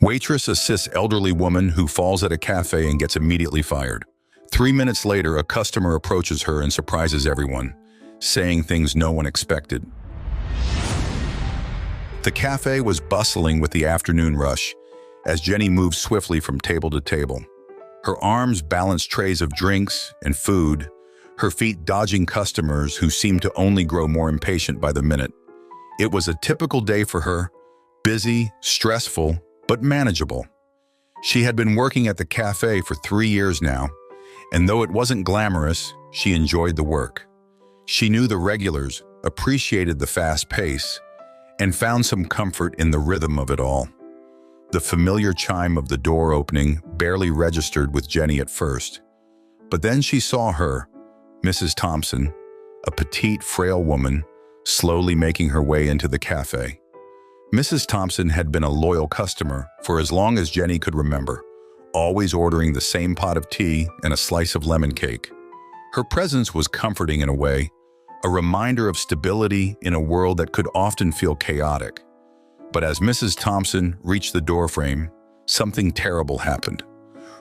Waitress assists elderly woman who falls at a cafe and gets immediately fired. 3 minutes later, a customer approaches her and surprises everyone, saying things no one expected. The cafe was bustling with the afternoon rush as Jenny moved swiftly from table to table. Her arms balanced trays of drinks and food, her feet dodging customers who seemed to only grow more impatient by the minute. It was a typical day for her, busy, stressful, but manageable. She had been working at the cafe for 3 years now, and though it wasn't glamorous, she enjoyed the work. She knew the regulars, appreciated the fast pace, and found some comfort in the rhythm of it all. The familiar chime of the door opening barely registered with Jenny at first. But then she saw her, Mrs. Thompson, a petite, frail woman, slowly making her way into the cafe. Mrs. Thompson had been a loyal customer for as long as Jenny could remember, always ordering the same pot of tea and a slice of lemon cake. Her presence was comforting in a way, a reminder of stability in a world that could often feel chaotic. But as Mrs. Thompson reached the doorframe, something terrible happened.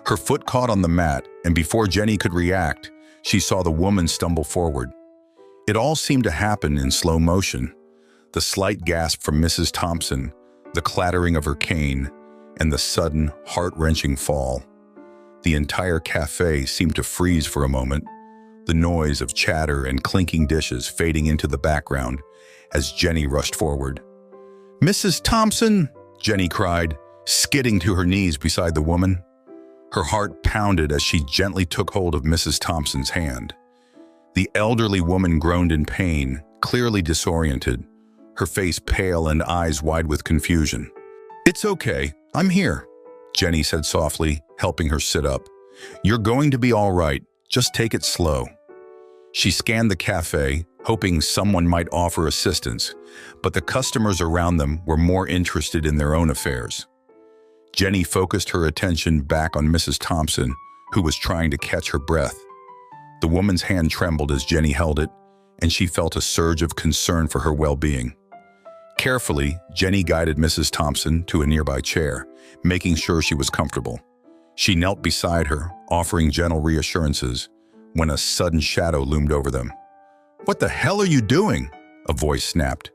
Her foot caught on the mat, and before Jenny could react, she saw the woman stumble forward. It all seemed to happen in slow motion. The slight gasp from Mrs. Thompson, the clattering of her cane, and the sudden, heart-wrenching fall. The entire cafe seemed to freeze for a moment, the noise of chatter and clinking dishes fading into the background as Jenny rushed forward. "Mrs. Thompson!" Jenny cried, skidding to her knees beside the woman. Her heart pounded as she gently took hold of Mrs. Thompson's hand. The elderly woman groaned in pain, clearly disoriented, her face pale and eyes wide with confusion. "It's okay, I'm here," Jenny said softly, helping her sit up. "You're going to be all right, just take it slow." She scanned the cafe, hoping someone might offer assistance, but the customers around them were more interested in their own affairs. Jenny focused her attention back on Mrs. Thompson, who was trying to catch her breath. The woman's hand trembled as Jenny held it, and she felt a surge of concern for her well-being. Carefully, Jenny guided Mrs. Thompson to a nearby chair, making sure she was comfortable. She knelt beside her, offering gentle reassurances, when a sudden shadow loomed over them. "What the hell are you doing?" a voice snapped.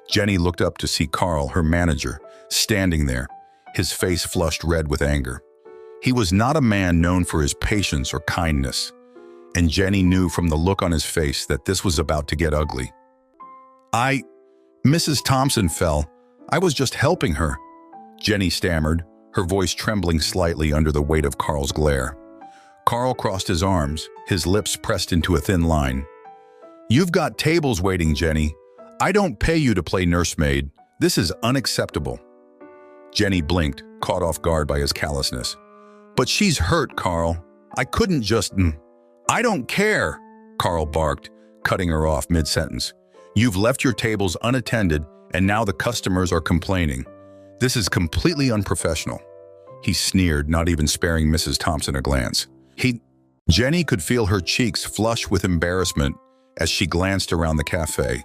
Jenny looked up to see Carl, her manager, standing there, his face flushed red with anger. He was not a man known for his patience or kindness, and Jenny knew from the look on his face that this was about to get ugly. Mrs. Thompson fell. I was just helping her," Jenny stammered, her voice trembling slightly under the weight of Carl's glare. Carl crossed his arms, his lips pressed into a thin line. "You've got tables waiting, Jenny. I don't pay you to play nursemaid. This is unacceptable." Jenny blinked, caught off guard by his callousness. "But she's hurt, Carl. I couldn't just—" "I don't care," Carl barked, cutting her off mid-sentence. "You've left your tables unattended, and now the customers are complaining. This is completely unprofessional." He sneered, not even sparing Mrs. Thompson a glance. Jenny could feel her cheeks flush with embarrassment as she glanced around the cafe.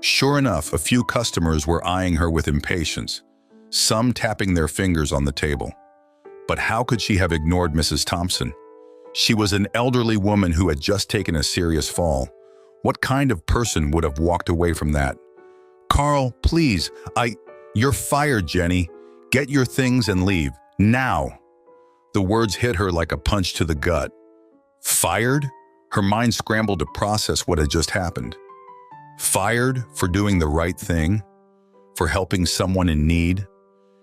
Sure enough, a few customers were eyeing her with impatience, some tapping their fingers on the table. But how could she have ignored Mrs. Thompson? She was an elderly woman who had just taken a serious fall. What kind of person would have walked away from that? "Carl, please, You're fired, Jenny. Get your things and leave, now." The words hit her like a punch to the gut. Fired? Her mind scrambled to process what had just happened. Fired for doing the right thing? For helping someone in need?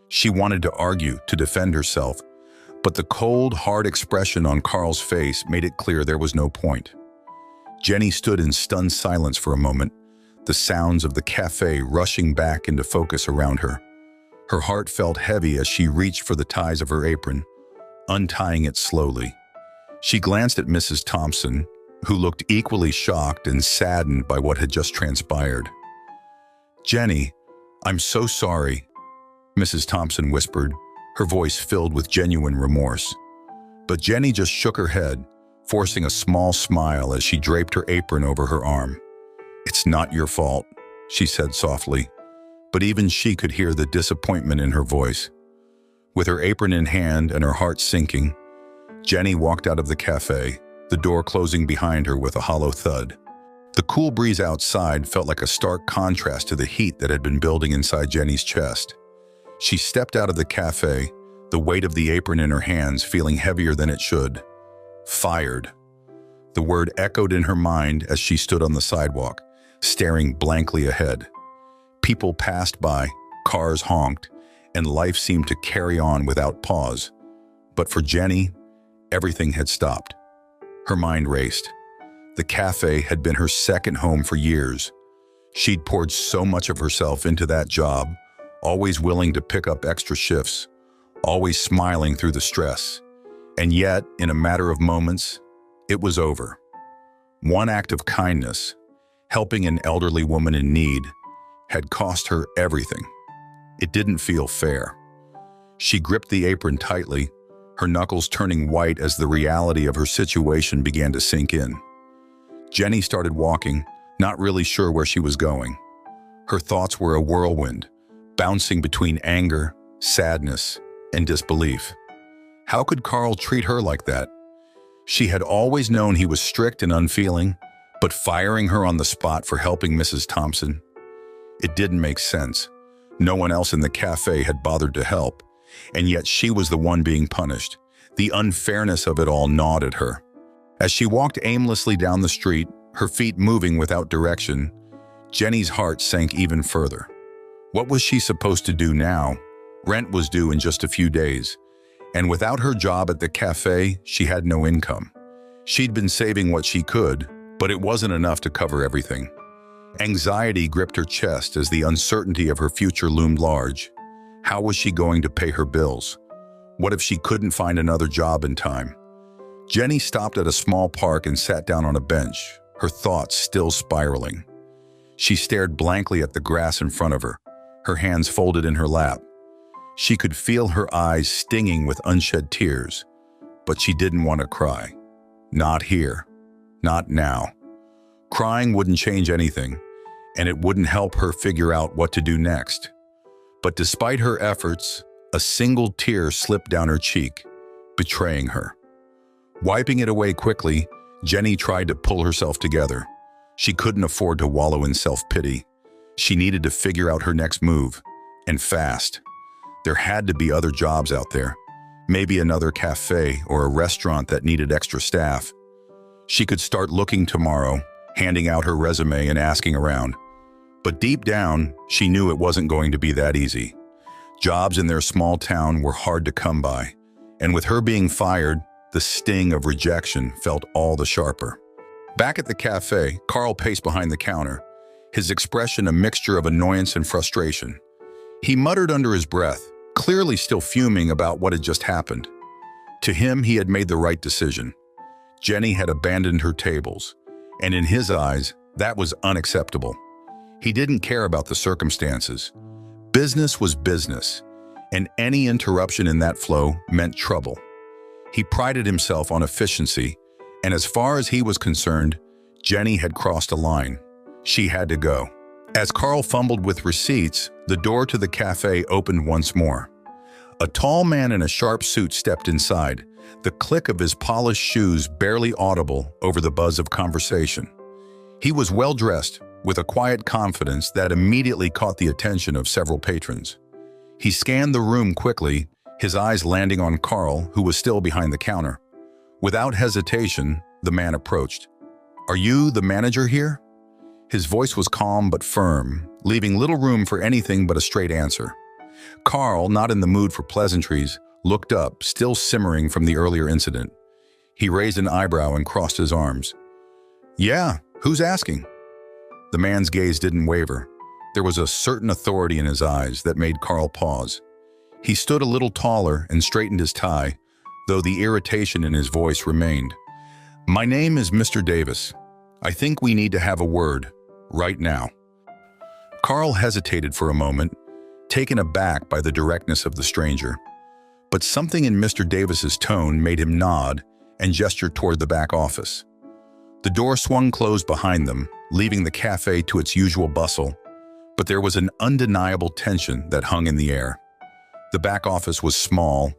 She wanted to argue, to defend herself, but the cold, hard expression on Carl's face made it clear there was no point. Jenny stood in stunned silence for a moment, the sounds of the cafe rushing back into focus around her. Her heart felt heavy as she reached for the ties of her apron, untying it slowly. She glanced at Mrs. Thompson, who looked equally shocked and saddened by what had just transpired. "Jenny, I'm so sorry," Mrs. Thompson whispered, her voice filled with genuine remorse. But Jenny just shook her head, forcing a small smile as she draped her apron over her arm. "It's not your fault," she said softly, but even she could hear the disappointment in her voice. With her apron in hand and her heart sinking, Jenny walked out of the cafe, the door closing behind her with a hollow thud. The cool breeze outside felt like a stark contrast to the heat that had been building inside Jenny's chest. She stepped out of the cafe, the weight of the apron in her hands feeling heavier than it should. Fired. The word echoed in her mind as she stood on the sidewalk, staring blankly ahead. People passed by, cars honked, and life seemed to carry on without pause. But for Jenny, everything had stopped. Her mind raced. The cafe had been her second home for years. She'd poured so much of herself into that job, always willing to pick up extra shifts, always smiling through the stress. And yet, in a matter of moments, it was over. One act of kindness, helping an elderly woman in need, had cost her everything. It didn't feel fair. She gripped the apron tightly, her knuckles turning white as the reality of her situation began to sink in. Jenny started walking, not really sure where she was going. Her thoughts were a whirlwind, bouncing between anger, sadness, and disbelief. How could Carl treat her like that? She had always known he was strict and unfeeling, but firing her on the spot for helping Mrs. Thompson? It didn't make sense. No one else in the cafe had bothered to help, and yet she was the one being punished. The unfairness of it all gnawed at her. As she walked aimlessly down the street, her feet moving without direction, Jenny's heart sank even further. What was she supposed to do now? Rent was due in just a few days, and without her job at the cafe, she had no income. She'd been saving what she could, but it wasn't enough to cover everything. Anxiety gripped her chest as the uncertainty of her future loomed large. How was she going to pay her bills? What if she couldn't find another job in time? Jenny stopped at a small park and sat down on a bench, her thoughts still spiraling. She stared blankly at the grass in front of her, her hands folded in her lap. She could feel her eyes stinging with unshed tears, but she didn't want to cry. Not here. Not now. Crying wouldn't change anything, and it wouldn't help her figure out what to do next. But despite her efforts, a single tear slipped down her cheek, betraying her. Wiping it away quickly, Jenny tried to pull herself together. She couldn't afford to wallow in self-pity. She needed to figure out her next move, and fast. There had to be other jobs out there, maybe another cafe or a restaurant that needed extra staff. She could start looking tomorrow, handing out her resume and asking around. But deep down, she knew it wasn't going to be that easy. Jobs in their small town were hard to come by, and with her being fired, the sting of rejection felt all the sharper. Back at the cafe, Carl paced behind the counter, his expression a mixture of annoyance and frustration. He muttered under his breath, clearly still fuming about what had just happened. To him, he had made the right decision. Jenny had abandoned her tables, and in his eyes, that was unacceptable. He didn't care about the circumstances. Business was business, and any interruption in that flow meant trouble. He prided himself on efficiency, and as far as he was concerned, Jenny had crossed a line. She had to go. As Carl fumbled with receipts, the door to the cafe opened once more. A tall man in a sharp suit stepped inside, the click of his polished shoes barely audible over the buzz of conversation. He was well-dressed, with a quiet confidence that immediately caught the attention of several patrons. He scanned the room quickly, his eyes landing on Carl, who was still behind the counter. Without hesitation, the man approached. "Are you the manager here?" His voice was calm but firm, leaving little room for anything but a straight answer. Carl, not in the mood for pleasantries, looked up, still simmering from the earlier incident. He raised an eyebrow and crossed his arms. "Yeah, who's asking?" The man's gaze didn't waver. There was a certain authority in his eyes that made Carl pause. He stood a little taller and straightened his tie, though the irritation in his voice remained. "My name is Mr. Davis. I think we need to have a word, right now." Carl hesitated for a moment, taken aback by the directness of the stranger. But something in Mr. Davis's tone made him nod and gesture toward the back office. The door swung closed behind them, leaving the cafe to its usual bustle, but there was an undeniable tension that hung in the air. The back office was small,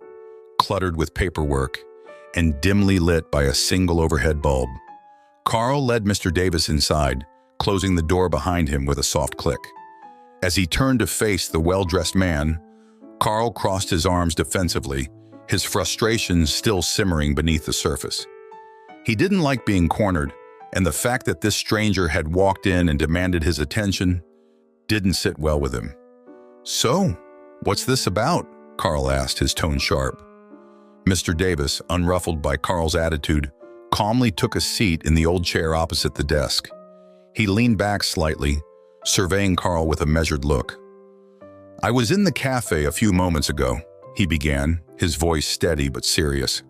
cluttered with paperwork, and dimly lit by a single overhead bulb. Carl led Mr. Davis inside, closing the door behind him with a soft click. As he turned to face the well-dressed man, Carl crossed his arms defensively, his frustration still simmering beneath the surface. He didn't like being cornered, and the fact that this stranger had walked in and demanded his attention didn't sit well with him. "So, what's this about?" Carl asked, his tone sharp. Mr. Davis, unruffled by Carl's attitude, calmly took a seat in the old chair opposite the desk. He leaned back slightly, surveying Carl with a measured look. "I was in the cafe a few moments ago," he began, his voice steady but serious.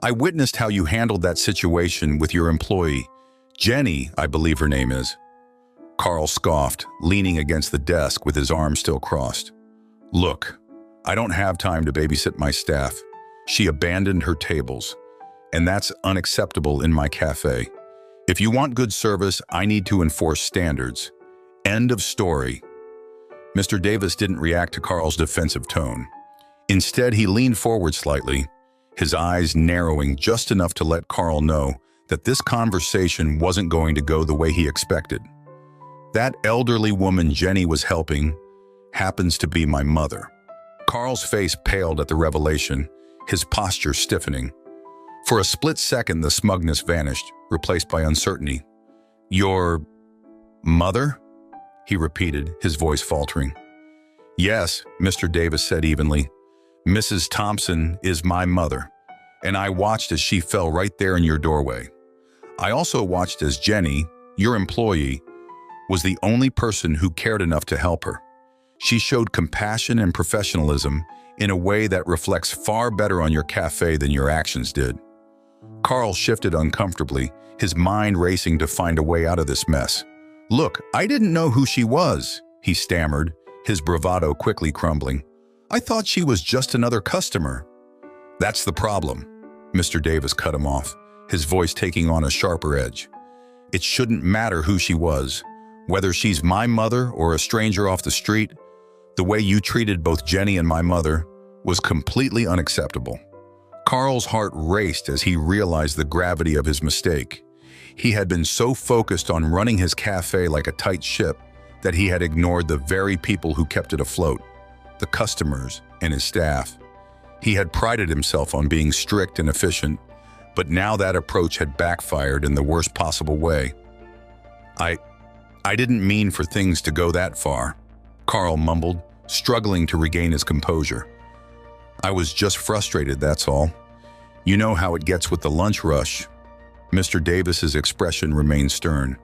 "I witnessed how you handled that situation with your employee, Jenny, I believe her name is." Carl scoffed, leaning against the desk with his arms still crossed. "Look, I don't have time to babysit my staff. She abandoned her tables, and that's unacceptable in my cafe. If you want good service, I need to enforce standards. End of story." Mr. Davis didn't react to Carl's defensive tone. Instead, he leaned forward slightly, his eyes narrowing just enough to let Carl know that this conversation wasn't going to go the way he expected. "That elderly woman Jenny was helping happens to be my mother." Carl's face paled at the revelation, his posture stiffening. For a split second, the smugness vanished, replaced by uncertainty. "Your mother?" he repeated, his voice faltering. "Yes," Mr. Davis said evenly. "Mrs. Thompson is my mother, and I watched as she fell right there in your doorway. I also watched as Jenny, your employee, was the only person who cared enough to help her. She showed compassion and professionalism in a way that reflects far better on your cafe than your actions did." Carl shifted uncomfortably, his mind racing to find a way out of this mess. "Look, I didn't know who she was," he stammered, his bravado quickly crumbling. "I thought she was just another customer." "That's the problem," Mr. Davis cut him off, his voice taking on a sharper edge. "It shouldn't matter who she was. Whether she's my mother or a stranger off the street, the way you treated both Jenny and my mother was completely unacceptable." Carl's heart raced as he realized the gravity of his mistake. He had been so focused on running his cafe like a tight ship that he had ignored the very people who kept it afloat, the customers and his staff. He had prided himself on being strict and efficient, but now that approach had backfired in the worst possible way. I didn't mean for things to go that far," Carl mumbled, struggling to regain his composure. "I was just frustrated, that's all. You know how it gets with the lunch rush." Mr. Davis's expression remained stern.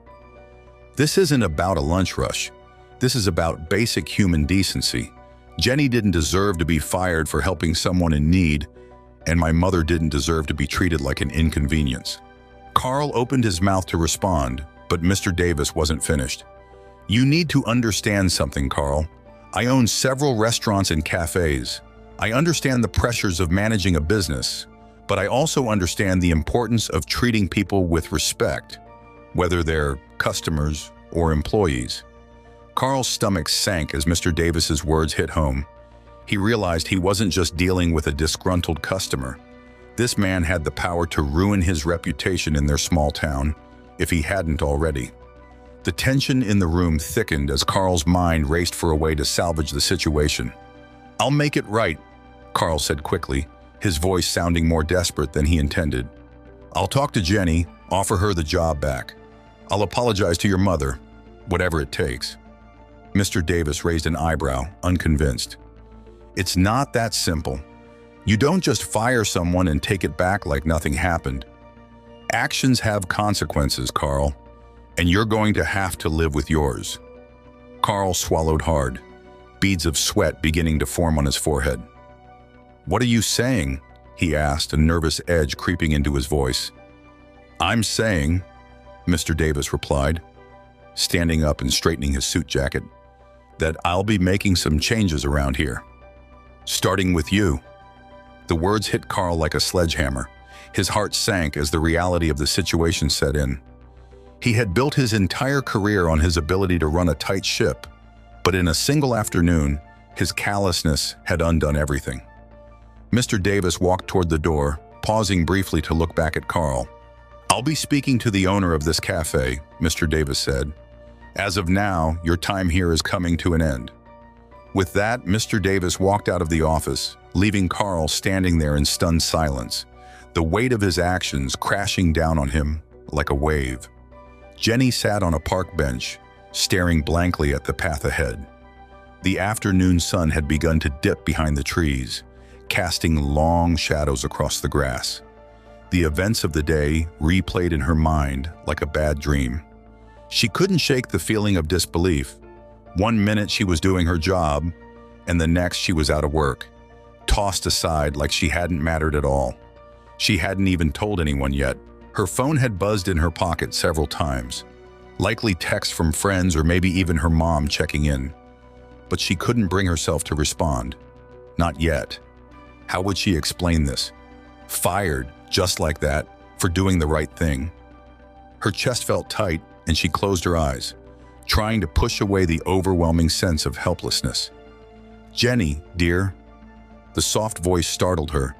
"This isn't about a lunch rush. This is about basic human decency. Jenny didn't deserve to be fired for helping someone in need, and my mother didn't deserve to be treated like an inconvenience." Carl opened his mouth to respond, but Mr. Davis wasn't finished. "You need to understand something, Carl. I own several restaurants and cafes. I understand the pressures of managing a business, but I also understand the importance of treating people with respect, whether they're customers or employees." Carl's stomach sank as Mr. Davis's words hit home. He realized he wasn't just dealing with a disgruntled customer. This man had the power to ruin his reputation in their small town, if he hadn't already. The tension in the room thickened as Carl's mind raced for a way to salvage the situation. "I'll make it right," Carl said quickly, his voice sounding more desperate than he intended. "I'll talk to Jenny, offer her the job back. I'll apologize to your mother, whatever it takes." Mr. Davis raised an eyebrow, unconvinced. "It's not that simple. You don't just fire someone and take it back like nothing happened. Actions have consequences, Carl, and you're going to have to live with yours." Carl swallowed hard, beads of sweat beginning to form on his forehead. "What are you saying?" he asked, a nervous edge creeping into his voice. "I'm saying," Mr. Davis replied, standing up and straightening his suit jacket, "that I'll be making some changes around here. Starting with you." The words hit Carl like a sledgehammer. His heart sank as the reality of the situation set in. He had built his entire career on his ability to run a tight ship, but in a single afternoon, His callousness had undone everything. Mr. Davis walked toward the door, pausing briefly to look back at Carl. "I'll be speaking to the owner of this cafe," Mr. Davis said. "As of now, your time here is coming to an end." With that, Mr. Davis walked out of the office, leaving Carl standing there in stunned silence, the weight of his actions crashing down on him like a wave. Jenny sat on a park bench, staring blankly at the path ahead. The afternoon sun had begun to dip behind the trees, casting long shadows across the grass. The events of the day replayed in her mind like a bad dream. She couldn't shake the feeling of disbelief. One minute she was doing her job, and the next she was out of work, tossed aside like she hadn't mattered at all. She hadn't even told anyone yet. Her phone had buzzed in her pocket several times, likely texts from friends or maybe even her mom checking in. But she couldn't bring herself to respond. Not yet. How would she explain this? Fired, just like that, for doing the right thing. Her chest felt tight and she closed her eyes, trying to push away the overwhelming sense of helplessness. "Jenny, dear." The soft voice startled her,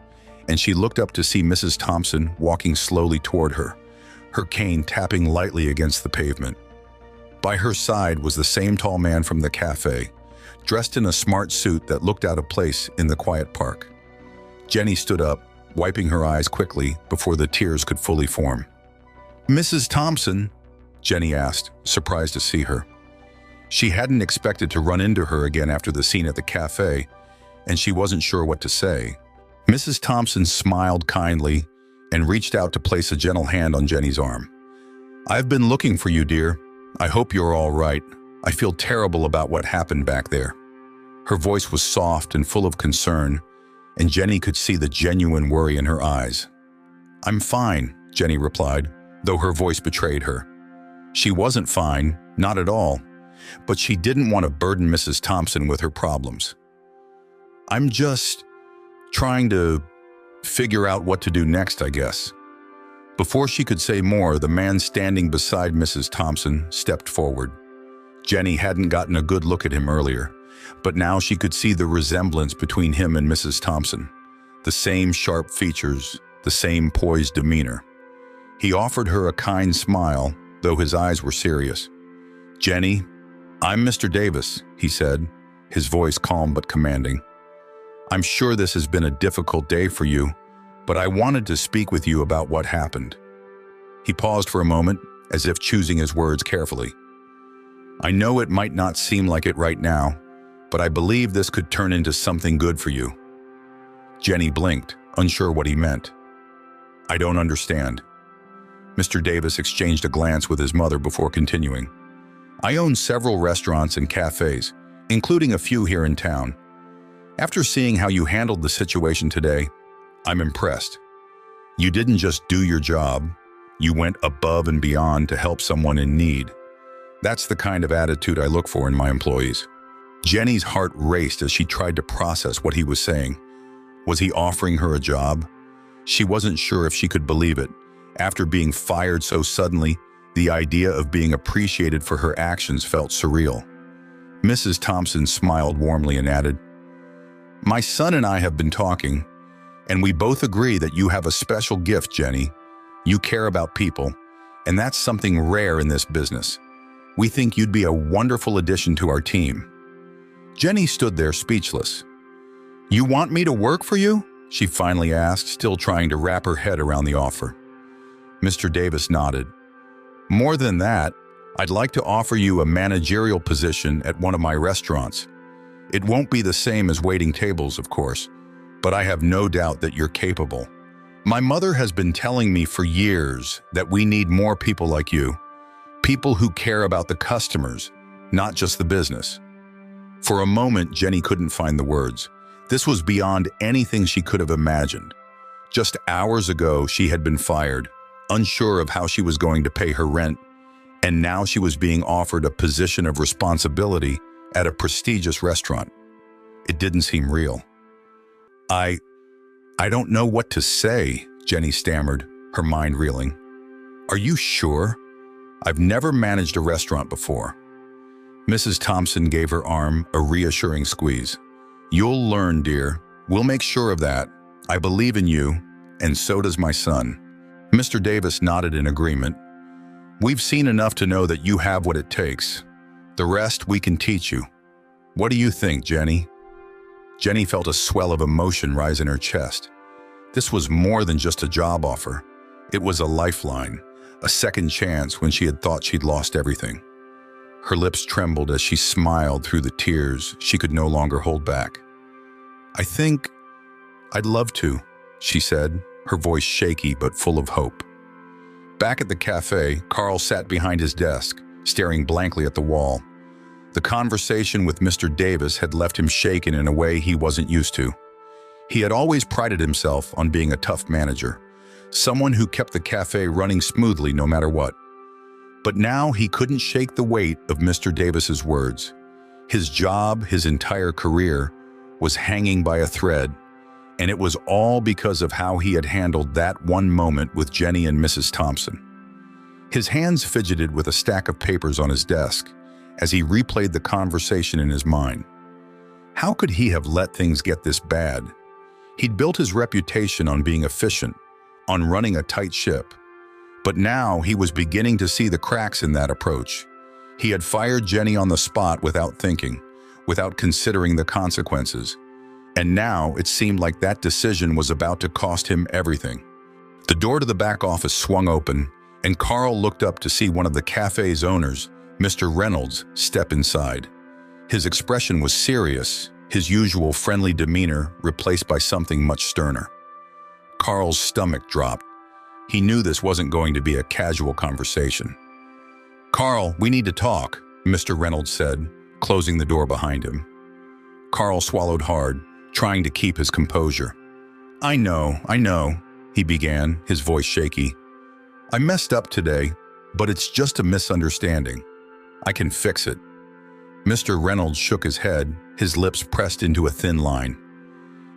and she looked up to see Mrs. Thompson walking slowly toward her, her cane tapping lightly against the pavement. By her side was the same tall man from the cafe, dressed in a smart suit that looked out of place in the quiet park. Jenny stood up, wiping her eyes quickly before the tears could fully form. "Mrs. Thompson?" Jenny asked, surprised to see her. She hadn't expected to run into her again after the scene at the cafe, and she wasn't sure what to say. Mrs. Thompson smiled kindly and reached out to place a gentle hand on Jenny's arm. "I've been looking for you, dear. I hope you're all right. I feel terrible about what happened back there." Her voice was soft and full of concern, and Jenny could see the genuine worry in her eyes. "I'm fine," Jenny replied, though her voice betrayed her. She wasn't fine, not at all, but she didn't want to burden Mrs. Thompson with her problems. "I'm just trying to figure out what to do next, I guess." Before she could say more, the man standing beside Mrs. Thompson stepped forward. Jenny hadn't gotten a good look at him earlier, but now she could see the resemblance between him and Mrs. Thompson. The same sharp features, the same poised demeanor. He offered her a kind smile, though his eyes were serious. "Jenny, I'm Mr. Davis," he said, his voice calm but commanding. "I'm sure this has been a difficult day for you, but I wanted to speak with you about what happened." He paused for a moment, as if choosing his words carefully. "I know it might not seem like it right now, but I believe this could turn into something good for you." Jenny blinked, unsure what he meant. "I don't understand." Mr. Davis exchanged a glance with his mother before continuing. "I own several restaurants and cafes, including a few here in town. After seeing how you handled the situation today, I'm impressed. You didn't just do your job, you went above and beyond to help someone in need. That's the kind of attitude I look for in my employees." Jenny's heart raced as she tried to process what he was saying. Was he offering her a job? She wasn't sure if she could believe it. After being fired so suddenly, the idea of being appreciated for her actions felt surreal. Mrs. Thompson smiled warmly and added, "My son and I have been talking, and we both agree that you have a special gift, Jenny. You care about people, and that's something rare in this business. We think you'd be a wonderful addition to our team." Jenny stood there speechless. "You want me to work for you?" she finally asked, still trying to wrap her head around the offer. Mr. Davis nodded. "More than that, I'd like to offer you a managerial position at one of my restaurants. It won't be the same as waiting tables, of course, but I have no doubt that you're capable. My mother has been telling me for years that we need more people like you, people who care about the customers, not just the business." For a moment, Jenny couldn't find the words. This was beyond anything she could have imagined. Just hours ago, she had been fired, unsure of how she was going to pay her rent, and now she was being offered a position of responsibility at a prestigious restaurant. It didn't seem real. I don't know what to say," Jenny stammered, her mind reeling. "Are you sure? I've never managed a restaurant before." Mrs. Thompson gave her arm a reassuring squeeze. You'll learn, dear. We'll make sure of that. I believe in you, and so does my son." Mr. Davis nodded in agreement. "We've seen enough to know that you have what it takes. The rest we can teach you. What do you think, Jenny?" Jenny felt a swell of emotion rise in her chest. This was more than just a job offer. It was a lifeline, a second chance when she had thought she'd lost everything. Her lips trembled as she smiled through the tears she could no longer hold back. "I think I'd love to," she said, her voice shaky but full of hope. Back at the cafe, Carl sat behind his desk, staring blankly at the wall. The conversation with Mr. Davis had left him shaken in a way he wasn't used to. He had always prided himself on being a tough manager, someone who kept the cafe running smoothly no matter what. But now he couldn't shake the weight of Mr. Davis's words. His job, his entire career, was hanging by a thread, and it was all because of how he had handled that one moment with Jenny and Mrs. Thompson. His hands fidgeted with a stack of papers on his desk as he replayed the conversation in his mind. How could he have let things get this bad? He'd built his reputation on being efficient, on running a tight ship. But now he was beginning to see the cracks in that approach. He had fired Jenny on the spot without thinking, without considering the consequences. And now it seemed like that decision was about to cost him everything. The door to the back office swung open, and Carl looked up to see one of the cafe's owners, Mr. Reynolds, step inside. His expression was serious, his usual friendly demeanor replaced by something much sterner. Carl's stomach dropped. He knew this wasn't going to be a casual conversation. "Carl, we need to talk," Mr. Reynolds said, closing the door behind him. Carl swallowed hard, trying to keep his composure. I know, he began, his voice shaky. "I messed up today, but it's just a misunderstanding. I can fix it." Mr. Reynolds shook his head, his lips pressed into a thin line.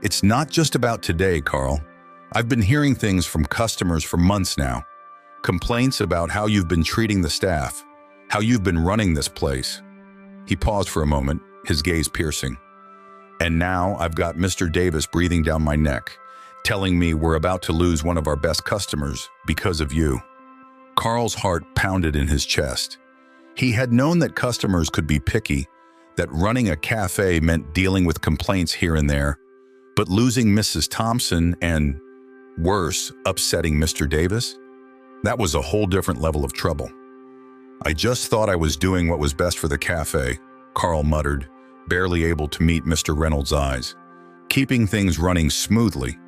"It's not just about today, Carl. I've been hearing things from customers for months now. Complaints about how you've been treating the staff, how you've been running this place." He paused for a moment, his gaze piercing. "And now I've got Mr. Davis breathing down my neck, telling me we're about to lose one of our best customers because of you." Carl's heart pounded in his chest. He had known that customers could be picky, that running a cafe meant dealing with complaints here and there, but losing Mrs. Thompson and, worse, upsetting Mr. Davis? That was a whole different level of trouble. "I just thought I was doing what was best for the cafe," Carl muttered, barely able to meet Mr. Reynolds' eyes. "Keeping things running smoothly."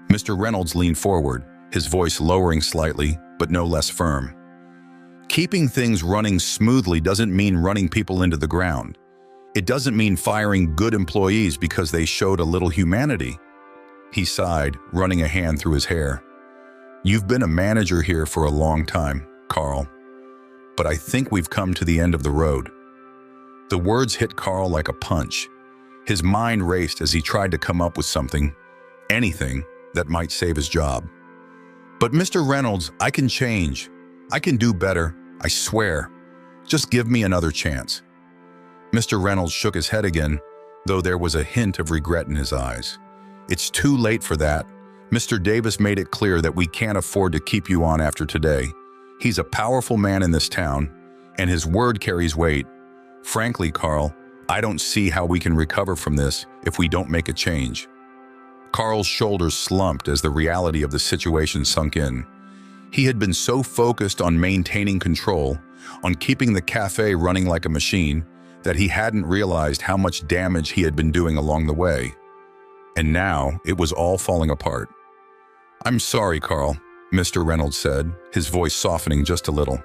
Mr. Reynolds leaned forward, his voice lowering slightly, but no less firm. "Keeping things running smoothly doesn't mean running people into the ground. It doesn't mean firing good employees because they showed a little humanity." He sighed, running a hand through his hair. "You've been a manager here for a long time, Carl, but I think we've come to the end of the road." The words hit Carl like a punch. His mind raced as he tried to come up with something, anything, that might save his job. "But Mr. Reynolds, I can change. I can do better, I swear. Just give me another chance." Mr. Reynolds shook his head again, though there was a hint of regret in his eyes. "It's too late for that. Mr. Davis made it clear that we can't afford to keep you on after today. He's a powerful man in this town, and his word carries weight. Frankly, Carl, I don't see how we can recover from this if we don't make a change." Carl's shoulders slumped as the reality of the situation sunk in. He had been so focused on maintaining control, on keeping the cafe running like a machine, that he hadn't realized how much damage he had been doing along the way. And now it was all falling apart. "I'm sorry, Carl," Mr. Reynolds said, his voice softening just a little.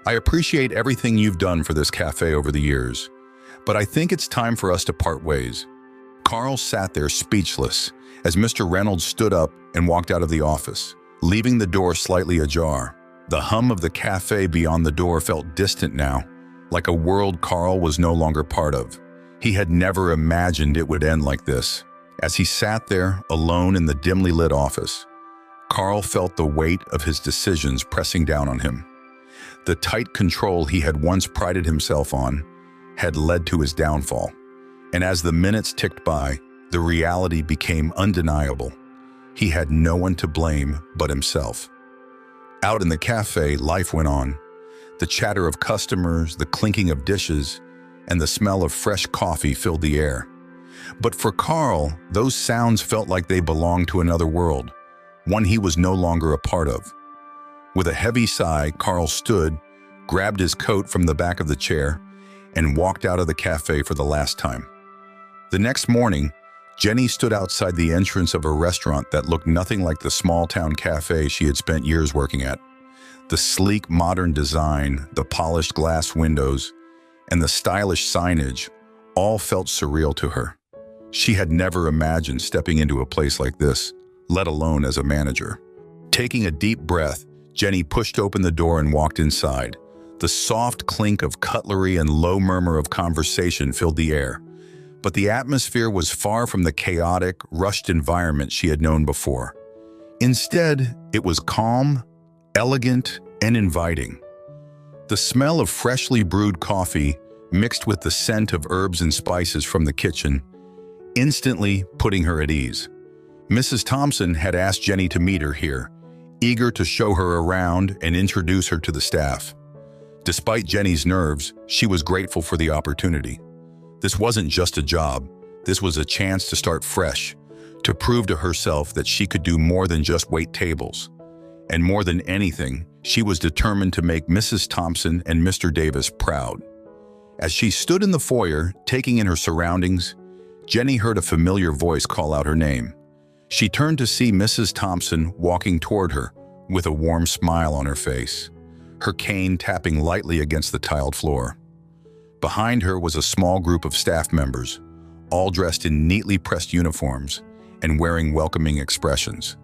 "I appreciate everything you've done for this cafe over the years, but I think it's time for us to part ways." Carl sat there speechless as Mr. Reynolds stood up and walked out of the office, leaving the door slightly ajar. The hum of the cafe beyond the door felt distant now, like a world Carl was no longer part of. He had never imagined it would end like this. As he sat there, alone in the dimly lit office, Carl felt the weight of his decisions pressing down on him. The tight control he had once prided himself on had led to his downfall. And as the minutes ticked by, The reality became undeniable. He had no one to blame but himself. Out in the cafe, life went on. The chatter of customers, the clinking of dishes, and the smell of fresh coffee filled the air. But for Carl, those sounds felt like they belonged to another world, one he was no longer a part of. With a heavy sigh, Carl stood, grabbed his coat from the back of the chair, and walked out of the cafe for the last time. The next morning, Jenny stood outside the entrance of a restaurant that looked nothing like the small-town cafe she had spent years working at. The sleek, modern design, the polished glass windows, and the stylish signage all felt surreal to her. She had never imagined stepping into a place like this, let alone as a manager. Taking a deep breath, Jenny pushed open the door and walked inside. The soft clink of cutlery and low murmur of conversation filled the air. But the atmosphere was far from the chaotic, rushed environment she had known before. Instead, it was calm, elegant, and inviting. The smell of freshly brewed coffee, mixed with the scent of herbs and spices from the kitchen, instantly putting her at ease. Mrs. Thompson had asked Jenny to meet her here, eager to show her around and introduce her to the staff. Despite Jenny's nerves, she was grateful for the opportunity. This wasn't just a job. This was a chance to start fresh, to prove to herself that she could do more than just wait tables. And more than anything, she was determined to make Mrs. Thompson and Mr. Davis proud. As she stood in the foyer, taking in her surroundings, Jenny heard a familiar voice call out her name. She turned to see Mrs. Thompson walking toward her with a warm smile on her face, her cane tapping lightly against the tiled floor. Behind her was a small group of staff members, all dressed in neatly pressed uniforms and wearing welcoming expressions.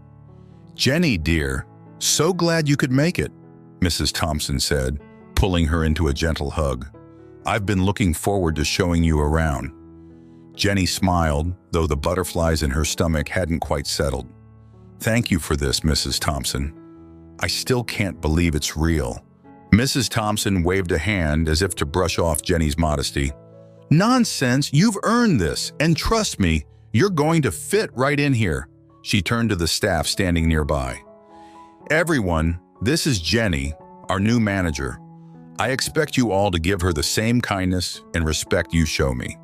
"Jenny, dear, so glad you could make it," Mrs. Thompson said, pulling her into a gentle hug. "I've been looking forward to showing you around." Jenny smiled, though the butterflies in her stomach hadn't quite settled. "Thank you for this, Mrs. Thompson. I still can't believe it's real." Mrs. Thompson waved a hand as if to brush off Jenny's modesty. "Nonsense, you've earned this, and trust me, you're going to fit right in here." She turned to the staff standing nearby. "Everyone, this is Jenny, our new manager. I expect you all to give her the same kindness and respect you show me."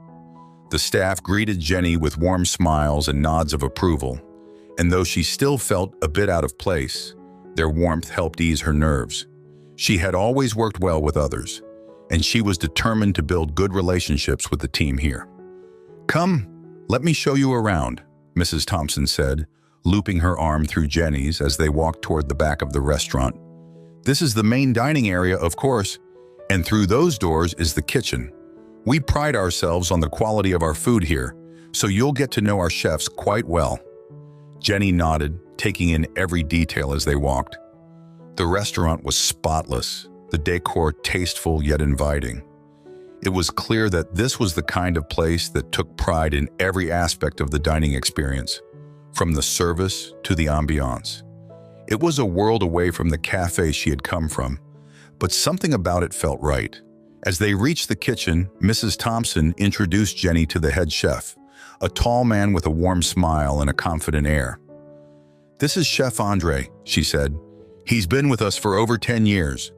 The staff greeted Jenny with warm smiles and nods of approval, and though she still felt a bit out of place, their warmth helped ease her nerves. She had always worked well with others, and she was determined to build good relationships with the team here. "Come, let me show you around," Mrs. Thompson said, looping her arm through Jenny's as they walked toward the back of the restaurant. "This is the main dining area, of course, and through those doors is the kitchen. We pride ourselves on the quality of our food here, so you'll get to know our chefs quite well." Jenny nodded, taking in every detail as they walked. The restaurant was spotless, the decor tasteful yet inviting. It was clear that this was the kind of place that took pride in every aspect of the dining experience, from the service to the ambiance. It was a world away from the cafe she had come from, but something about it felt right. As they reached the kitchen, Mrs. Thompson introduced Jenny to the head chef, a tall man with a warm smile and a confident air. "This is Chef Andre," she said. "He's been with us for over 10 years,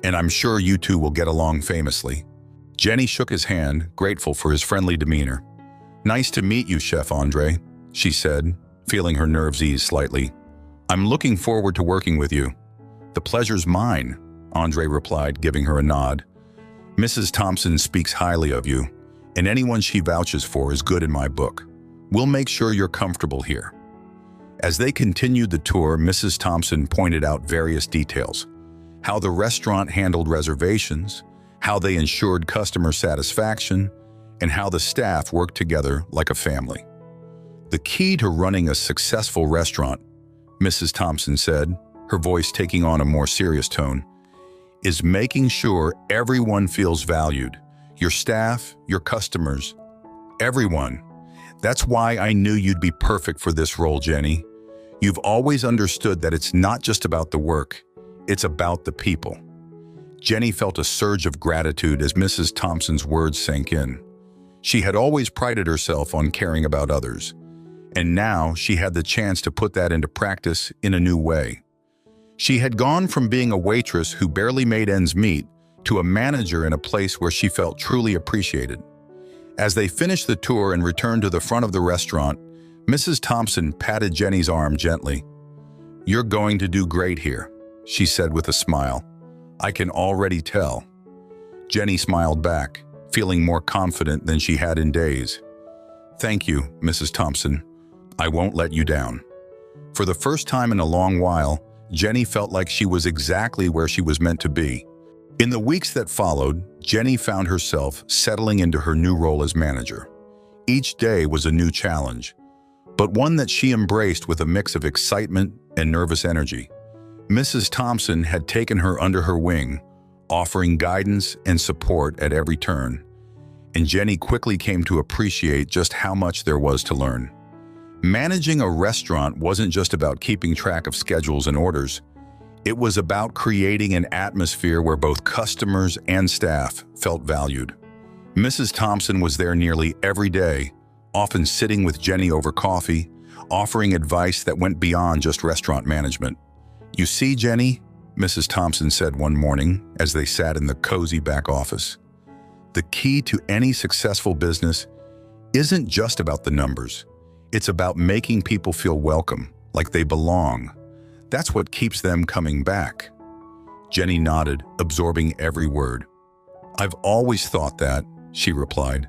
and I'm sure you two will get along famously." Jenny shook his hand, grateful for his friendly demeanor. "Nice to meet you, Chef Andre," she said, feeling her nerves ease slightly. "I'm looking forward to working with you." "The pleasure's mine," Andre replied, giving her a nod. "Mrs. Thompson speaks highly of you, and anyone she vouches for is good in my book. We'll make sure you're comfortable here." As they continued the tour, Mrs. Thompson pointed out various details: how the restaurant handled reservations, how they ensured customer satisfaction, and how the staff worked together like a family. "The key to running a successful restaurant," Mrs. Thompson said, her voice taking on a more serious tone, "is making sure everyone feels valued. Your staff, your customers, everyone. That's why I knew you'd be perfect for this role, Jenny. You've always understood that it's not just about the work, it's about the people." Jenny felt a surge of gratitude as Mrs. Thompson's words sank in. She had always prided herself on caring about others, and now she had the chance to put that into practice in a new way. She had gone from being a waitress who barely made ends meet to a manager in a place where she felt truly appreciated. As they finished the tour and returned to the front of the restaurant, Mrs. Thompson patted Jenny's arm gently. "You're going to do great here," she said with a smile. "I can already tell." Jenny smiled back, feeling more confident than she had in days. "Thank you, Mrs. Thompson. I won't let you down." For the first time in a long while, Jenny felt like she was exactly where she was meant to be. In the weeks that followed, Jenny found herself settling into her new role as manager. Each day was a new challenge, but one that she embraced with a mix of excitement and nervous energy. Mrs. Thompson had taken her under her wing, offering guidance and support at every turn, and Jenny quickly came to appreciate just how much there was to learn. Managing a restaurant wasn't just about keeping track of schedules and orders. It was about creating an atmosphere where both customers and staff felt valued. Mrs. Thompson was there nearly every day, often sitting with Jenny over coffee, offering advice that went beyond just restaurant management. "You see, Jenny," Mrs. Thompson said one morning as they sat in the cozy back office, "the key to any successful business isn't just about the numbers. It's about making people feel welcome, like they belong. That's what keeps them coming back." Jenny nodded, absorbing every word. "I've always thought that," she replied.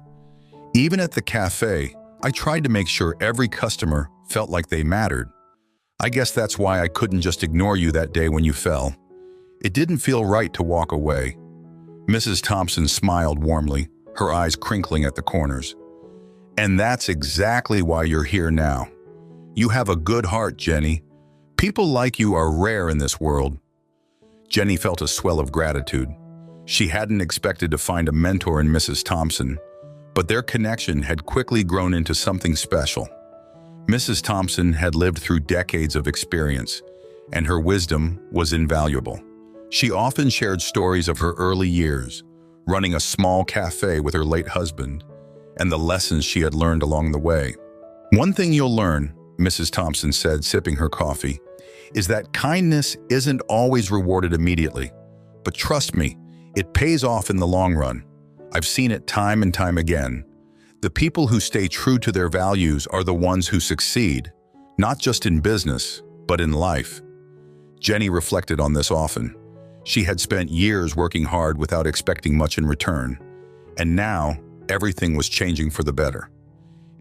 "Even at the cafe, I tried to make sure every customer felt like they mattered. I guess that's why I couldn't just ignore you that day when you fell. It didn't feel right to walk away." Mrs. Thompson smiled warmly, her eyes crinkling at the corners. "And that's exactly why you're here now. You have a good heart, Jenny. People like you are rare in this world." Jenny felt a swell of gratitude. She hadn't expected to find a mentor in Mrs. Thompson, but their connection had quickly grown into something special. Mrs. Thompson had lived through decades of experience, and her wisdom was invaluable. She often shared stories of her early years, running a small cafe with her late husband, and the lessons she had learned along the way. "One thing you'll learn," Mrs. Thompson said, sipping her coffee, "is that kindness isn't always rewarded immediately. But trust me, it pays off in the long run. I've seen it time and time again. The people who stay true to their values are the ones who succeed, not just in business, but in life." Jenny reflected on this often. She had spent years working hard without expecting much in return, and now everything was changing for the better.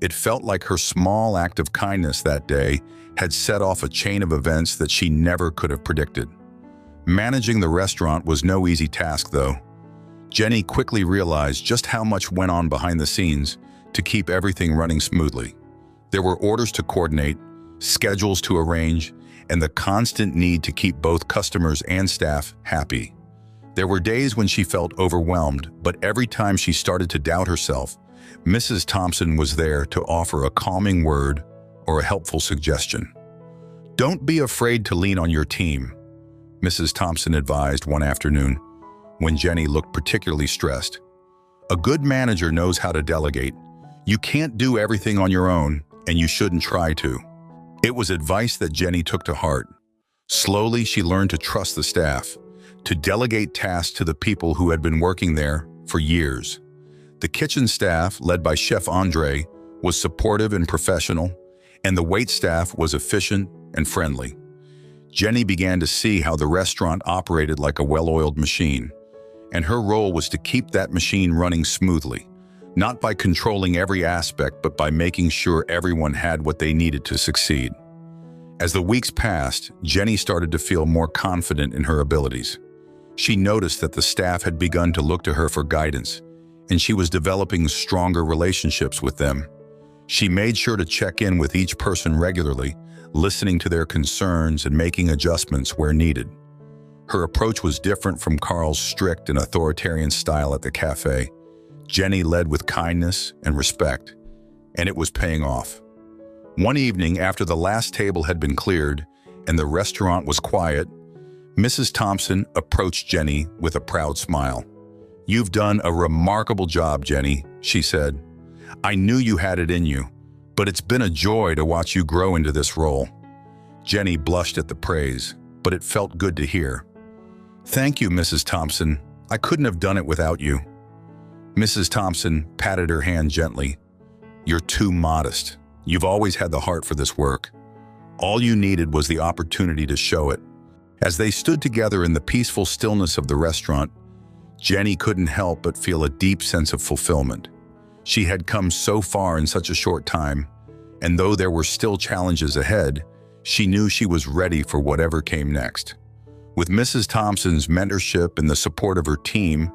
It felt like her small act of kindness that day had set off a chain of events that she never could have predicted. Managing the restaurant was no easy task, though. Jenny quickly realized just how much went on behind the scenes to keep everything running smoothly. There were orders to coordinate, schedules to arrange, and the constant need to keep both customers and staff happy. There were days when she felt overwhelmed, but every time she started to doubt herself, Mrs. Thompson was there to offer a calming word or a helpful suggestion. "Don't be afraid to lean on your team," Mrs. Thompson advised one afternoon when Jenny looked particularly stressed. "A good manager knows how to delegate. You can't do everything on your own, and you shouldn't try to." It was advice that Jenny took to heart. Slowly, she learned to trust the staff, to delegate tasks to the people who had been working there for years. The kitchen staff, led by Chef Andre, was supportive and professional, and the wait staff was efficient and friendly. Jenny began to see how the restaurant operated like a well-oiled machine, and her role was to keep that machine running smoothly, not by controlling every aspect, but by making sure everyone had what they needed to succeed. As the weeks passed, Jenny started to feel more confident in her abilities. She noticed that the staff had begun to look to her for guidance, and she was developing stronger relationships with them. She made sure to check in with each person regularly, listening to their concerns and making adjustments where needed. Her approach was different from Carl's strict and authoritarian style at the cafe. Jenny led with kindness and respect, and it was paying off. One evening, after the last table had been cleared and the restaurant was quiet, Mrs. Thompson approached Jenny with a proud smile. "You've done a remarkable job, Jenny," she said. I knew you had it in you, but it's been a joy to watch you grow into this role." Jenny blushed at the praise, but it felt good to hear. "Thank you, Mrs. Thompson. I couldn't have done it without you." Mrs. Thompson patted her hand gently. "You're too modest. You've always had the heart for this work. All you needed was the opportunity to show it." As they stood together in the peaceful stillness of the restaurant, Jenny couldn't help but feel a deep sense of fulfillment. She had come so far in such a short time, and though there were still challenges ahead, she knew she was ready for whatever came next. With Mrs. Thompson's mentorship and the support of her team,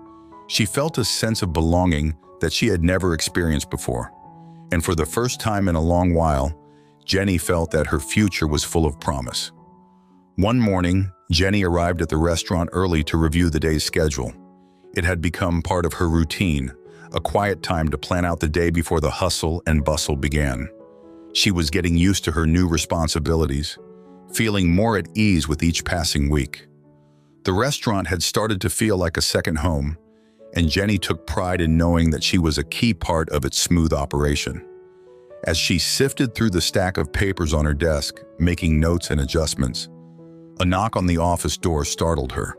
she felt a sense of belonging that she had never experienced before. And for the first time in a long while, Jenny felt that her future was full of promise. One morning, Jenny arrived at the restaurant early to review the day's schedule. It had become part of her routine, a quiet time to plan out the day before the hustle and bustle began. She was getting used to her new responsibilities, feeling more at ease with each passing week. The restaurant had started to feel like a second home, and Jenny took pride in knowing that she was a key part of its smooth operation. As she sifted through the stack of papers on her desk, making notes and adjustments, a knock on the office door startled her.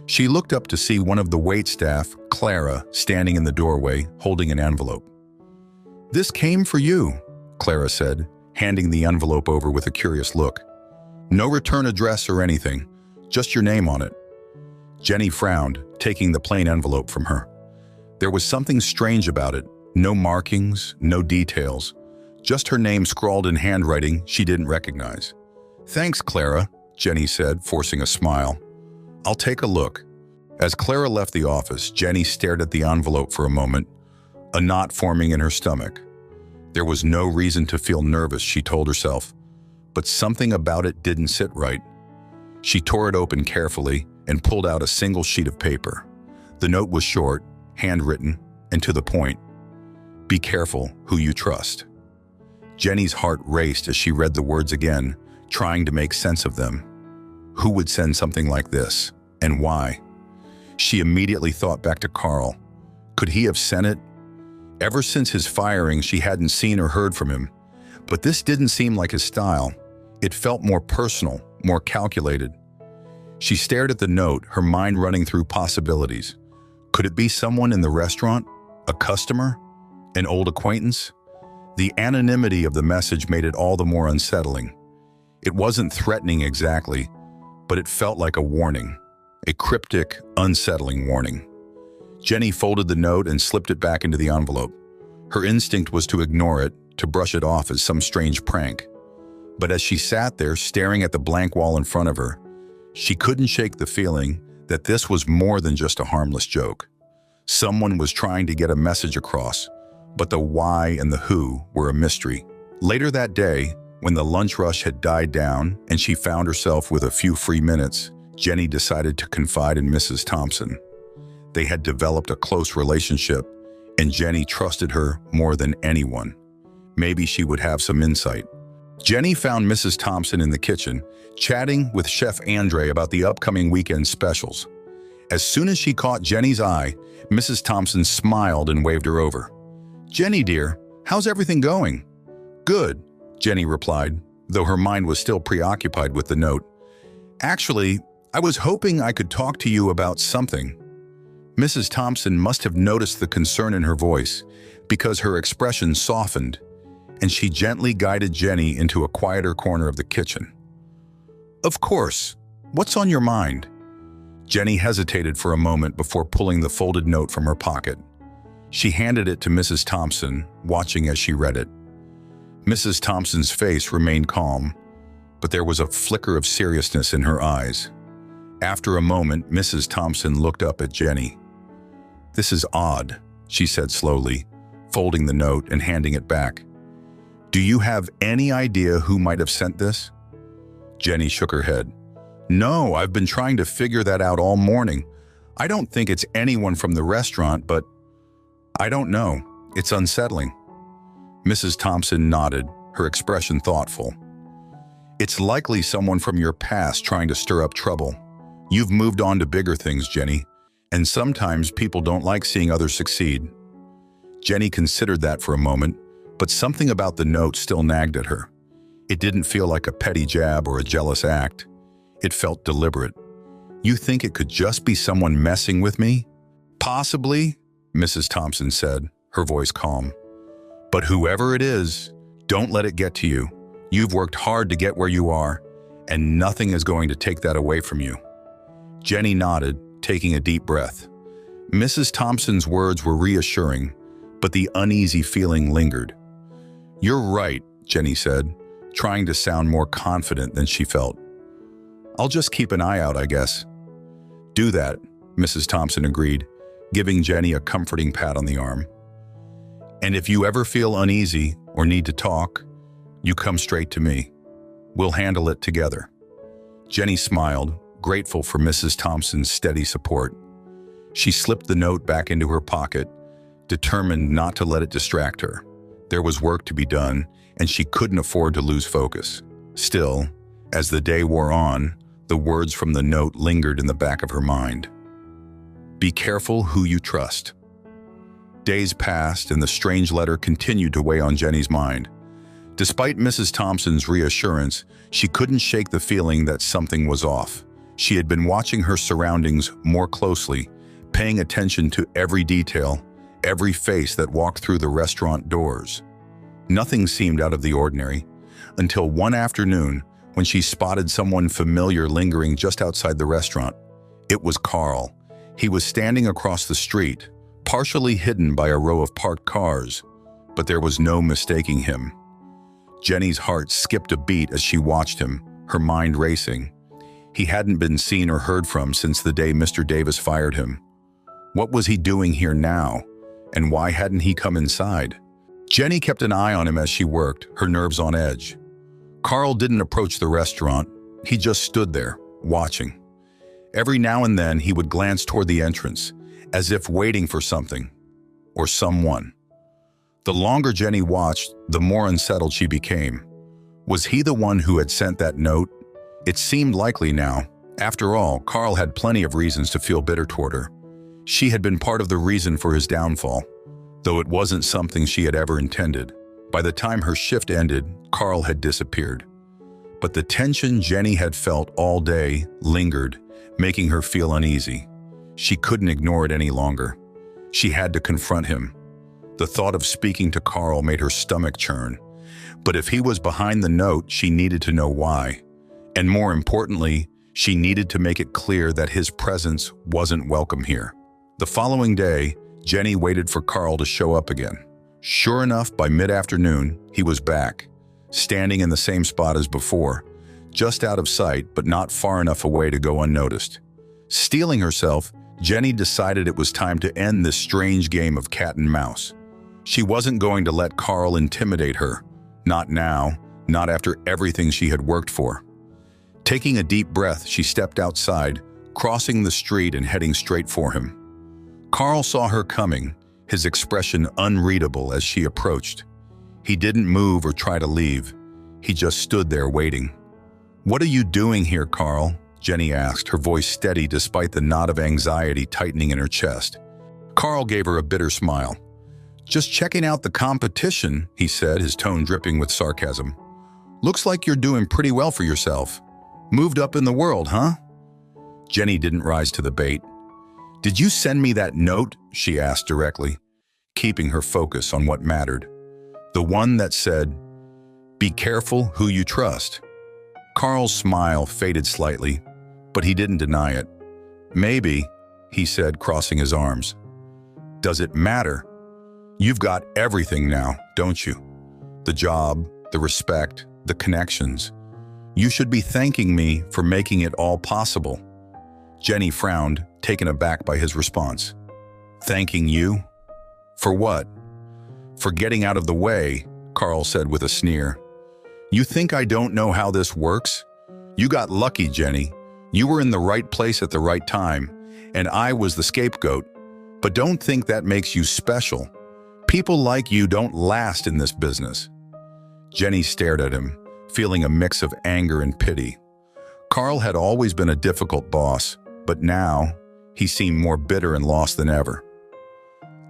She looked up to see one of the waitstaff, Clara, standing in the doorway, holding an envelope. "This came for you," Clara said, handing the envelope over with a curious look. "No return address or anything, just your name on it." Jenny frowned, taking the plain envelope from her. There was something strange about it. No markings, no details, just her name scrawled in handwriting she didn't recognize. "Thanks, Clara," Jenny said, forcing a smile. "I'll take a look." As Clara left the office, Jenny stared at the envelope for a moment, a knot forming in her stomach. There was no reason to feel nervous, she told herself, but something about it didn't sit right. She tore it open carefully and pulled out a single sheet of paper. The note was short, handwritten, and to the point. "Be careful who you trust." Jenny's heart raced as she read the words again, trying to make sense of them. Who would send something like this, and why? She immediately thought back to Carl. Could he have sent it? Ever since his firing, she hadn't seen or heard from him. But this didn't seem like his style. It felt more personal, more calculated. She stared at the note, her mind running through possibilities. Could it be someone in the restaurant? A customer? An old acquaintance? The anonymity of the message made it all the more unsettling. It wasn't threatening exactly, but it felt like a warning. A cryptic, unsettling warning. Jenny folded the note and slipped it back into the envelope. Her instinct was to ignore it, to brush it off as some strange prank. But as she sat there staring at the blank wall in front of her, she couldn't shake the feeling that this was more than just a harmless joke. Someone was trying to get a message across, but the why and the who were a mystery. Later that day, when the lunch rush had died down and she found herself with a few free minutes, Jenny decided to confide in Mrs. Thompson. They had developed a close relationship, and Jenny trusted her more than anyone. Maybe she would have some insight. Jenny found Mrs. Thompson in the kitchen, chatting with Chef Andre about the upcoming weekend specials. As soon as she caught Jenny's eye, Mrs. Thompson smiled and waved her over. "Jenny, dear, how's everything going?" "Good," Jenny replied, though her mind was still preoccupied with the note. "Actually, I was hoping I could talk to you about something." Mrs. Thompson must have noticed the concern in her voice, because her expression softened, and she gently guided Jenny into a quieter corner of the kitchen. "Of course. What's on your mind?" Jenny hesitated for a moment before pulling the folded note from her pocket. She handed it to Mrs. Thompson, watching as she read it. Mrs. Thompson's face remained calm, but there was a flicker of seriousness in her eyes. After a moment, Mrs. Thompson looked up at Jenny. "This is odd," she said slowly, folding the note and handing it back. "Do you have any idea who might have sent this?" Jenny shook her head. "No, I've been trying to figure that out all morning. I don't think it's anyone from the restaurant, but I don't know. It's unsettling." Mrs. Thompson nodded, her expression thoughtful. "It's likely someone from your past trying to stir up trouble. You've moved on to bigger things, Jenny, and sometimes people don't like seeing others succeed." Jenny considered that for a moment, but something about the note still nagged at her. It didn't feel like a petty jab or a jealous act. It felt deliberate. "You think it could just be someone messing with me?" "Possibly," Mrs. Thompson said, her voice calm. "But whoever it is, don't let it get to you. You've worked hard to get where you are, and nothing is going to take that away from you." Jenny nodded, taking a deep breath. Mrs. Thompson's words were reassuring, but the uneasy feeling lingered. "You're right," Jenny said, trying to sound more confident than she felt. "I'll just keep an eye out, I guess." "Do that," Mrs. Thompson agreed, giving Jenny a comforting pat on the arm. "And if you ever feel uneasy or need to talk, you come straight to me. We'll handle it together." Jenny smiled, grateful for Mrs. Thompson's steady support. She slipped the note back into her pocket, determined not to let it distract her. There was work to be done, and she couldn't afford to lose focus. Still, as the day wore on, the words from the note lingered in the back of her mind. "Be careful who you trust." Days passed, and the strange letter continued to weigh on Jenny's mind. Despite Mrs. Thompson's reassurance, she couldn't shake the feeling that something was off. She had been watching her surroundings more closely, paying attention to every detail, every face that walked through the restaurant doors. Nothing seemed out of the ordinary, until one afternoon when she spotted someone familiar lingering just outside the restaurant. It was Carl. He was standing across the street, partially hidden by a row of parked cars, but there was no mistaking him. Jenny's heart skipped a beat as she watched him, her mind racing. He hadn't been seen or heard from since the day Mr. Davis fired him. What was he doing here now, and why hadn't he come inside? Jenny kept an eye on him as she worked, her nerves on edge. Carl didn't approach the restaurant. He just stood there, watching. Every now and then he would glance toward the entrance, as if waiting for something or someone. The longer Jenny watched, the more unsettled she became. Was he the one who had sent that note? It seemed likely now. After all, Carl had plenty of reasons to feel bitter toward her. She had been part of the reason for his downfall, though it wasn't something she had ever intended. By the time her shift ended, Carl had disappeared. But the tension Jenny had felt all day lingered, making her feel uneasy. She couldn't ignore it any longer. She had to confront him. The thought of speaking to Carl made her stomach churn. But if he was behind the note, she needed to know why. And more importantly, she needed to make it clear that his presence wasn't welcome here. The following day, Jenny waited for Carl to show up again. Sure enough, by mid-afternoon, he was back, standing in the same spot as before, just out of sight but not far enough away to go unnoticed. Steeling herself, Jenny decided it was time to end this strange game of cat and mouse. She wasn't going to let Carl intimidate her. Not now, not after everything she had worked for. Taking a deep breath, she stepped outside, crossing the street and heading straight for him. Carl saw her coming, his expression unreadable as she approached. He didn't move or try to leave. He just stood there waiting. "What are you doing here, Carl?" Jenny asked, her voice steady despite the knot of anxiety tightening in her chest. Carl gave her a bitter smile. "Just checking out the competition," he said, his tone dripping with sarcasm. "Looks like you're doing pretty well for yourself. Moved up in the world, huh?" Jenny didn't rise to the bait. "Did you send me that note?" she asked directly, keeping her focus on what mattered. The one that said, "Be careful who you trust." Carl's smile faded slightly, but he didn't deny it. "Maybe," he said, crossing his arms. "Does it matter? You've got everything now, don't you? The job, the respect, the connections. You should be thanking me for making it all possible." Jenny frowned, taken aback by his response. "Thanking you? For what?" "For getting out of the way," Carl said with a sneer. "You think I don't know how this works? You got lucky, Jenny. You were in the right place at the right time, and I was the scapegoat. But don't think that makes you special. People like you don't last in this business." Jenny stared at him, feeling a mix of anger and pity. Carl had always been a difficult boss, but now he seemed more bitter and lost than ever.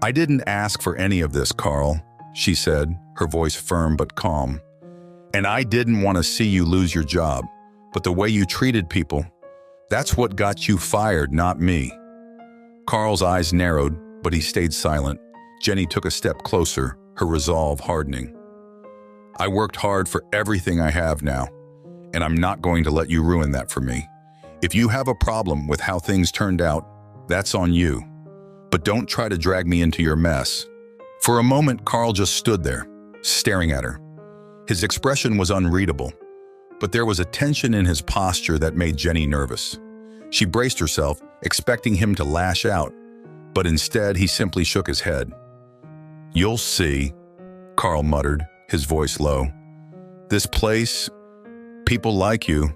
"I didn't ask for any of this, Carl," she said, her voice firm but calm. "And I didn't want to see you lose your job, but the way you treated people, that's what got you fired, not me." Carl's eyes narrowed, but he stayed silent. Jenny took a step closer, her resolve hardening. "I worked hard for everything I have now, and I'm not going to let you ruin that for me. If you have a problem with how things turned out, that's on you. But don't try to drag me into your mess." For a moment, Carl just stood there, staring at her. His expression was unreadable, but there was a tension in his posture that made Jenny nervous. She braced herself, expecting him to lash out, but instead he simply shook his head. "You'll see," Carl muttered, his voice low. "This place, people like you,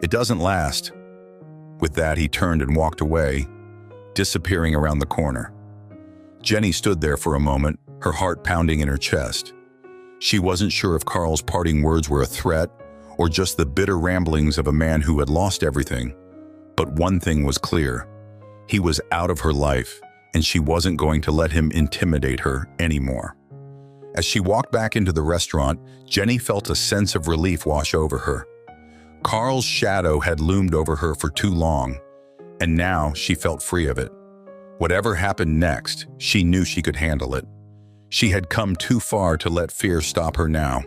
it doesn't last." With that, he turned and walked away, disappearing around the corner. Jenny stood there for a moment, her heart pounding in her chest. She wasn't sure if Carl's parting words were a threat or just the bitter ramblings of a man who had lost everything. But one thing was clear. He was out of her life, and she wasn't going to let him intimidate her anymore. As she walked back into the restaurant, Jenny felt a sense of relief wash over her. Carl's shadow had loomed over her for too long, and now she felt free of it. Whatever happened next, she knew she could handle it. She had come too far to let fear stop her now.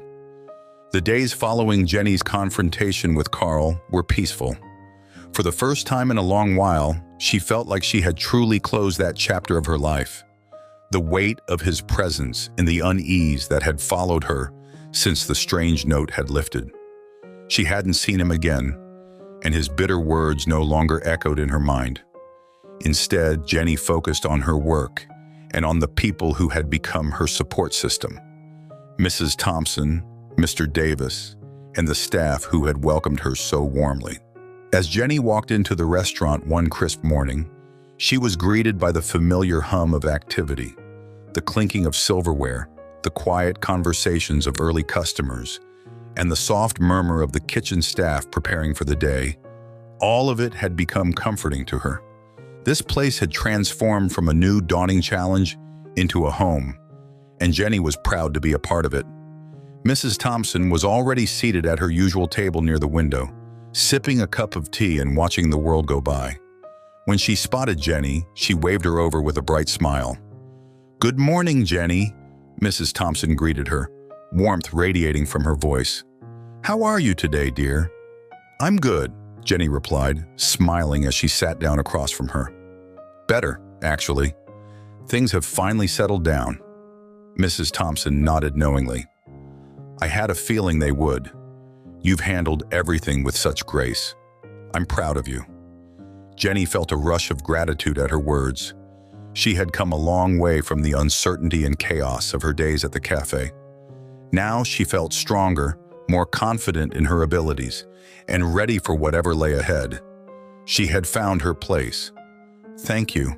The days following Jenny's confrontation with Carl were peaceful. For the first time in a long while, she felt like she had truly closed that chapter of her life. The weight of his presence and the unease that had followed her since the strange note had lifted. She hadn't seen him again, and his bitter words no longer echoed in her mind. Instead, Jenny focused on her work and on the people who had become her support system. Mrs. Thompson, Mr. Davis, and the staff who had welcomed her so warmly. As Jenny walked into the restaurant one crisp morning, she was greeted by the familiar hum of activity, the clinking of silverware, the quiet conversations of early customers, and the soft murmur of the kitchen staff preparing for the day. All of it had become comforting to her. This place had transformed from a new dawning challenge into a home, and Jenny was proud to be a part of it. Mrs. Thompson was already seated at her usual table near the window, sipping a cup of tea and watching the world go by. When she spotted Jenny, she waved her over with a bright smile. "Good morning, Jenny," Mrs. Thompson greeted her, warmth radiating from her voice. "How are you today, dear?" "I'm good," Jenny replied, smiling as she sat down across from her. "Better, actually. Things have finally settled down." Mrs. Thompson nodded knowingly. "I had a feeling they would. You've handled everything with such grace. I'm proud of you." Jenny felt a rush of gratitude at her words. She had come a long way from the uncertainty and chaos of her days at the cafe. Now she felt stronger, more confident in her abilities, and ready for whatever lay ahead. She had found her place. "Thank you,"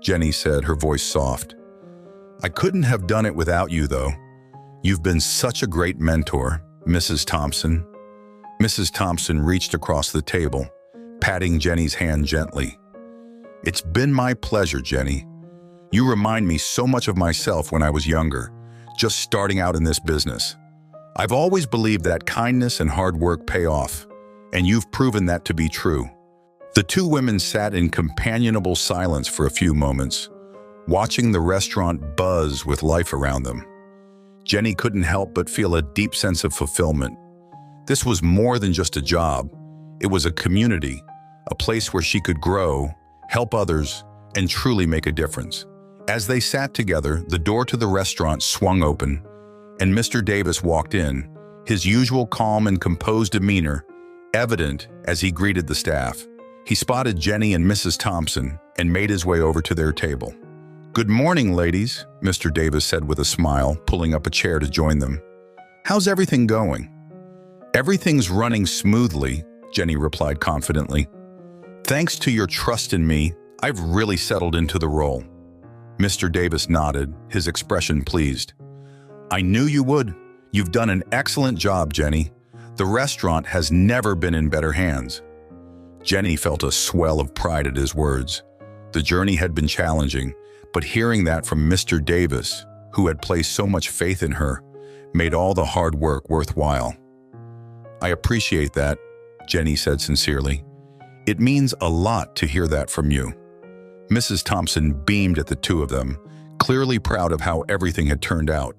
Jenny said, her voice soft. "I couldn't have done it without you, though. You've been such a great mentor, Mrs. Thompson." Mrs. Thompson reached across the table, patting Jenny's hand gently. "It's been my pleasure, Jenny. You remind me so much of myself when I was younger, just starting out in this business. I've always believed that kindness and hard work pay off, and you've proven that to be true." The two women sat in companionable silence for a few moments, watching the restaurant buzz with life around them. Jenny couldn't help but feel a deep sense of fulfillment. This was more than just a job. It was a community, a place where she could grow, help others, and truly make a difference. As they sat together, the door to the restaurant swung open, and Mr. Davis walked in, his usual calm and composed demeanor evident as he greeted the staff. He spotted Jenny and Mrs. Thompson and made his way over to their table. "Good morning, ladies," Mr. Davis said with a smile, pulling up a chair to join them. "How's everything going?" "Everything's running smoothly," Jenny replied confidently. "Thanks to your trust in me, I've really settled into the role." Mr. Davis nodded, his expression pleased. "I knew you would. You've done an excellent job, Jenny. The restaurant has never been in better hands." Jenny felt a swell of pride at his words. The journey had been challenging, But hearing that from Mr. Davis, who had placed so much faith in her, made all the hard work worthwhile. "I appreciate that," Jenny said sincerely. "It means a lot to hear that from you." Mrs. Thompson beamed at the two of them, clearly proud of how everything had turned out.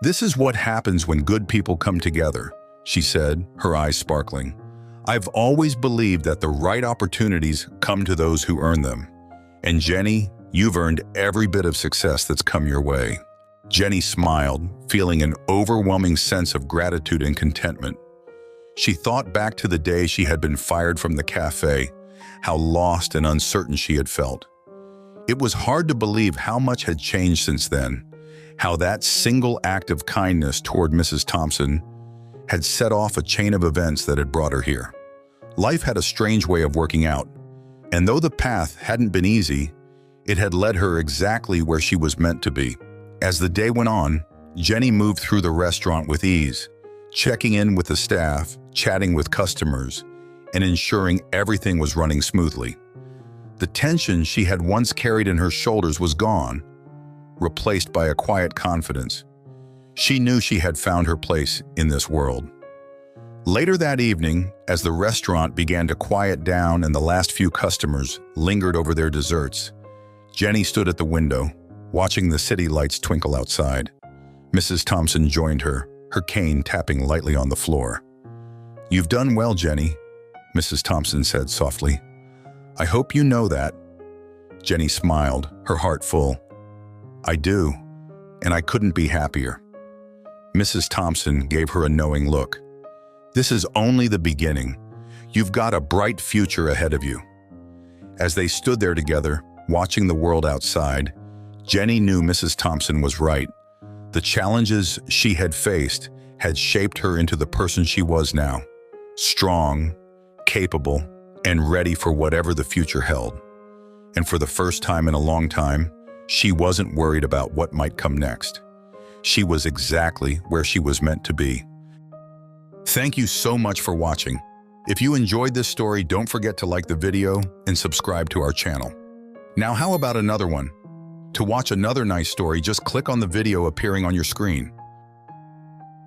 "This is what happens when good people come together," she said, her eyes sparkling. "I've always believed that the right opportunities come to those who earn them. And Jenny, you've earned every bit of success that's come your way." Jenny smiled, feeling an overwhelming sense of gratitude and contentment. She thought back to the day she had been fired from the cafe, how lost and uncertain she had felt. It was hard to believe how much had changed since then, how that single act of kindness toward Mrs. Thompson had set off a chain of events that had brought her here. Life had a strange way of working out, and though the path hadn't been easy, it had led her exactly where she was meant to be. As the day went on, Jenny moved through the restaurant with ease, checking in with the staff, chatting with customers, and ensuring everything was running smoothly. The tension she had once carried in her shoulders was gone, replaced by a quiet confidence. She knew she had found her place in this world. Later that evening, as the restaurant began to quiet down and the last few customers lingered over their desserts, Jenny stood at the window, watching the city lights twinkle outside. Mrs. Thompson joined her, her cane tapping lightly on the floor. "You've done well, Jenny," Mrs. Thompson said softly. "I hope you know that." Jenny smiled, her heart full. "I do, and I couldn't be happier." Mrs. Thompson gave her a knowing look. "This is only the beginning. You've got a bright future ahead of you." As they stood there together, watching the world outside, Jenny knew Mrs. Thompson was right. The challenges she had faced had shaped her into the person she was now. Strong, capable, and ready for whatever the future held. And for the first time in a long time, she wasn't worried about what might come next. She was exactly where she was meant to be. Thank you so much for watching. If you enjoyed this story, don't forget to like the video and subscribe to our channel. Now, how about another one? To watch another nice story, just click on the video appearing on your screen.